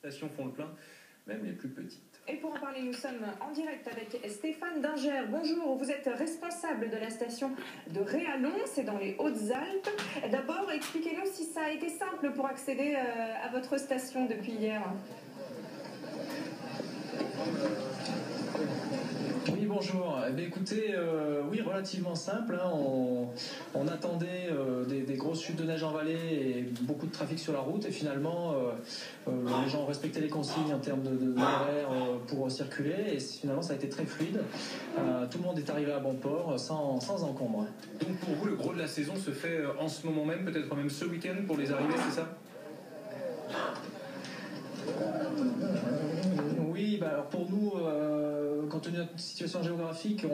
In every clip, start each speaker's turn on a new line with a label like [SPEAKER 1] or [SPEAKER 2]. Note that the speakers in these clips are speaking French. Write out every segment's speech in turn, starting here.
[SPEAKER 1] stations font le plein, même les plus petites.
[SPEAKER 2] Et pour en parler, nous sommes en direct avec Stéphane Dinger. Bonjour, vous êtes responsable de la station de Réalon, c'est dans les Hautes-Alpes. D'abord, expliquez-nous si ça a été simple pour accéder à votre station depuis hier.
[SPEAKER 3] Oui, bonjour. Eh bien, écoutez, oui, relativement simple. Hein. On attendait des grosses chutes de neige en vallée et beaucoup de trafic sur la route. Et finalement, les gens ont respecté les consignes en termes d'horaire pour circuler. Et finalement, ça a été très fluide. Tout le monde est arrivé à bon port sans encombre.
[SPEAKER 1] Donc pour vous, le gros de la saison se fait en ce moment même, peut-être même ce week-end pour les arrivées, c'est ça?
[SPEAKER 3] Oui, alors pour nous, compte tenu de notre situation géographique,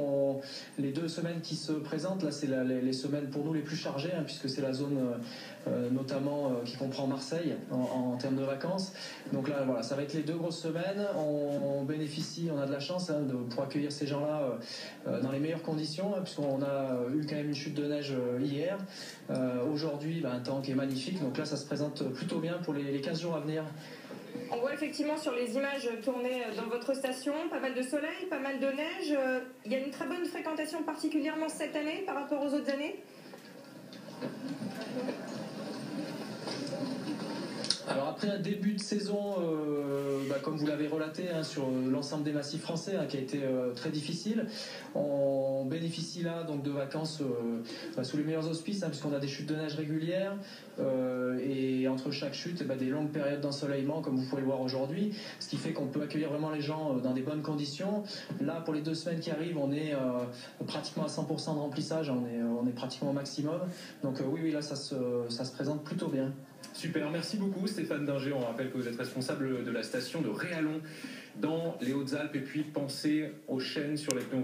[SPEAKER 3] les 2 semaines qui se présentent, là c'est les semaines pour nous les plus chargées, hein, puisque c'est la zone notamment qui comprend Marseille en termes de vacances. Donc là, voilà, ça va être les 2 grosses semaines. On bénéficie, on a de la chance hein, pour accueillir ces gens-là dans les meilleures conditions, hein, puisqu'on a eu quand même une chute de neige hier. Aujourd'hui, un temps qui est magnifique, donc là ça se présente plutôt bien pour les 15 jours à venir.
[SPEAKER 2] On voit effectivement sur les images tournées dans votre station, pas mal de soleil, pas mal de neige. Il y a une très bonne fréquentation particulièrement cette année par rapport aux autres années?
[SPEAKER 3] Alors après un début de saison, comme vous l'avez relaté, hein, sur l'ensemble des massifs français, hein, qui a été très difficile, on bénéficie là donc de vacances sous les meilleurs auspices, hein, puisqu'on a des chutes de neige régulières et entre chaque chute, des longues périodes d'ensoleillement, comme vous pouvez le voir aujourd'hui, ce qui fait qu'on peut accueillir vraiment les gens dans des bonnes conditions. Là, pour les 2 semaines qui arrivent, on est pratiquement à 100% de remplissage, on est pratiquement au maximum. Donc oui, là, ça se présente plutôt bien.
[SPEAKER 1] Super, merci beaucoup Stéphane Dinger. On rappelle que vous êtes responsable de la station de Réalon dans les Hautes-Alpes. Et puis pensez aux chaînes sur lesquelles